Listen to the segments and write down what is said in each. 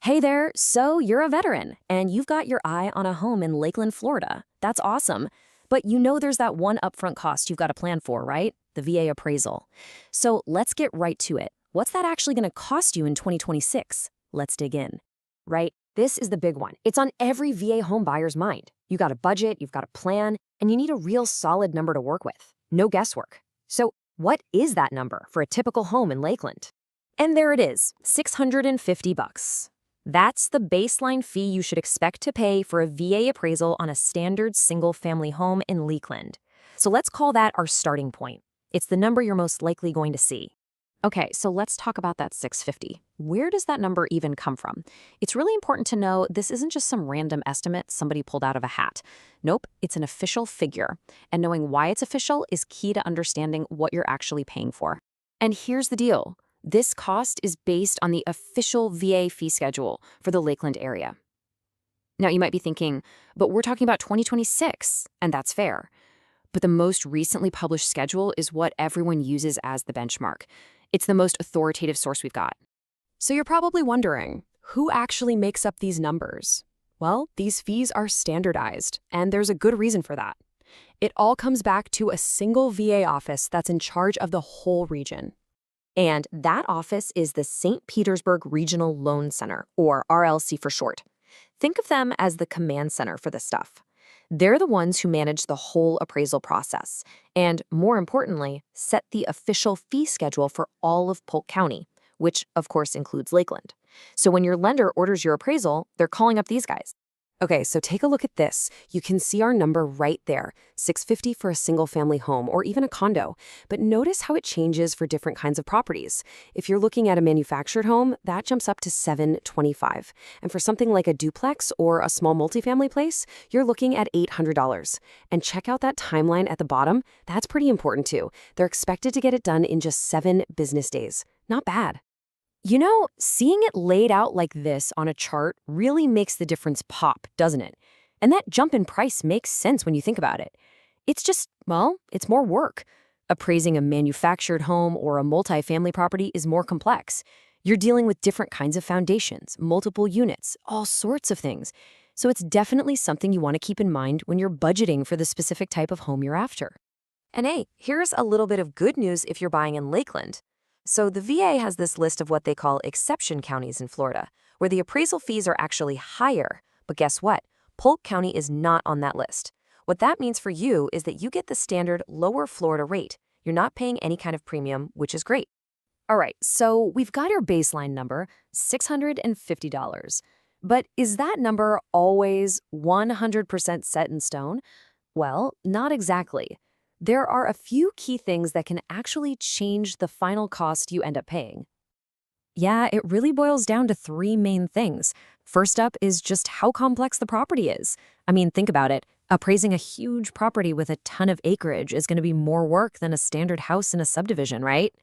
Hey there, so you're a veteran, and you've got your eye on a home in Lakeland, Florida. That's awesome. But you know there's that one upfront cost you've got to plan for, right? The VA appraisal. So let's get right to it. What's that actually going to cost you in 2026? Let's dig in. Right? This is the big one. It's on every VA home buyer's mind. You got a budget, you've got a plan, and you need a real solid number to work with. No guesswork. So what is that number for a typical home in Lakeland? And there it is, $650. That's the baseline fee you should expect to pay for a VA appraisal on a standard single-family home in Lakeland. So let's call that our starting point. It's the number you're most likely going to see. Okay, so let's talk about that 650. Where does that number even come from? It's really important to know this isn't just some random estimate somebody pulled out of a hat. Nope, it's an official figure. And knowing why it's official is key to understanding what you're actually paying for. And here's the deal. This cost is based on the official VA fee schedule for the Lakeland area. Now, you might be thinking, but we're talking about 2026, and that's fair. But the most recently published schedule is what everyone uses as the benchmark. It's the most authoritative source we've got. So you're probably wondering, who actually makes up these numbers? Well, these fees are standardized, and there's a good reason for that. It all comes back to a single VA office that's in charge of the whole region. And that office is the St. Petersburg Regional Loan Center, or RLC for short. Think of them as the command center for this stuff. They're the ones who manage the whole appraisal process, and more importantly, set the official fee schedule for all of Polk County, which of course includes Lakeland. So when your lender orders your appraisal, they're calling up these guys. Okay, so take a look at this. You can see our number right there, $650 for a single-family home or even a condo. But notice how it changes for different kinds of properties. If you're looking at a manufactured home, that jumps up to $725. And for something like a duplex or a small multifamily place, you're looking at $800. And check out that timeline at the bottom. That's pretty important too. They're expected to get it done in just 7 business days. Not bad. You know, seeing it laid out like this on a chart really makes the difference pop, doesn't it? And that jump in price makes sense when you think about it. It's just, well, it's more work. Appraising a manufactured home or a multifamily property is more complex. You're dealing with different kinds of foundations, multiple units, all sorts of things. So it's definitely something you want to keep in mind when you're budgeting for the specific type of home you're after. And hey, here's a little bit of good news if you're buying in Lakeland. So the VA has this list of what they call exception counties in Florida, where the appraisal fees are actually higher. But guess what? Polk County is not on that list. What that means for you is that you get the standard lower Florida rate. You're not paying any kind of premium, which is great. All right, so we've got our baseline number, $650. But is that number always 100% set in stone? Well, not exactly. There are a few key things that can actually change the final cost you end up paying. Yeah, it really boils down to 3 main things. First up is just how complex the property is. I mean, think about it. Appraising a huge property with a ton of acreage is going to be more work than a standard house in a subdivision, right?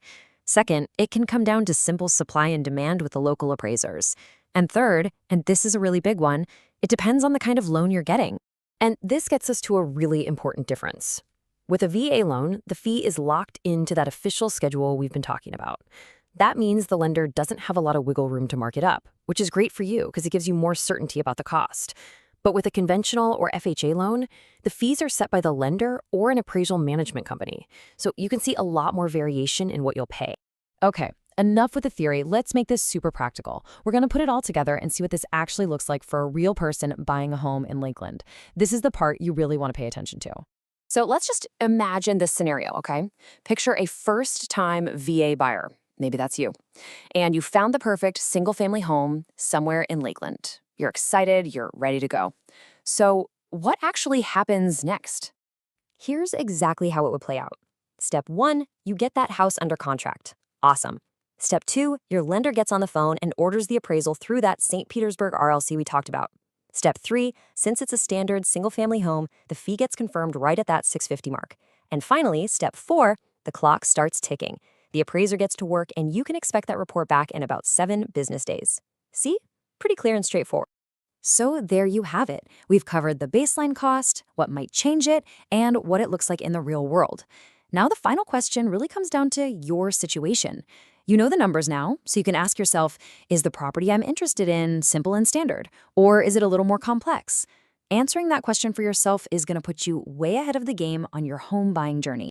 Second, it can come down to simple supply and demand with the local appraisers. And third, and this is a really big one, it depends on the kind of loan you're getting. And this gets us to a really important difference. With a VA loan, the fee is locked into that official schedule we've been talking about. That means the lender doesn't have a lot of wiggle room to mark it up, which is great for you because it gives you more certainty about the cost. But with a conventional or FHA loan, the fees are set by the lender or an appraisal management company, so you can see a lot more variation in what you'll pay. Okay, enough with the theory. Let's make this super practical. We're going to put it all together and see what this actually looks like for a real person buying a home in Lakeland. This is the part you really want to pay attention to. So let's just imagine this scenario, okay? Picture a first-time VA buyer. Maybe that's you. And you found the perfect single-family home somewhere in Lakeland. You're excited, you're ready to go. So what actually happens next? Here's exactly how it would play out. Step 1, you get that house under contract. Awesome. Step 2, your lender gets on the phone and orders the appraisal through that St. Petersburg RLC we talked about. Step 3, since it's a standard single-family home, the fee gets confirmed right at that $650 mark. And finally, step 4, the clock starts ticking. The appraiser gets to work, and you can expect that report back in about 7 business days. See? Pretty clear and straightforward. So there you have it. We've covered the baseline cost, what might change it, and what it looks like in the real world. Now the final question really comes down to your situation. You know the numbers now, so you can ask yourself, is the property I'm interested in simple and standard, or is it a little more complex? Answering that question for yourself is going to put you way ahead of the game on your home buying journey.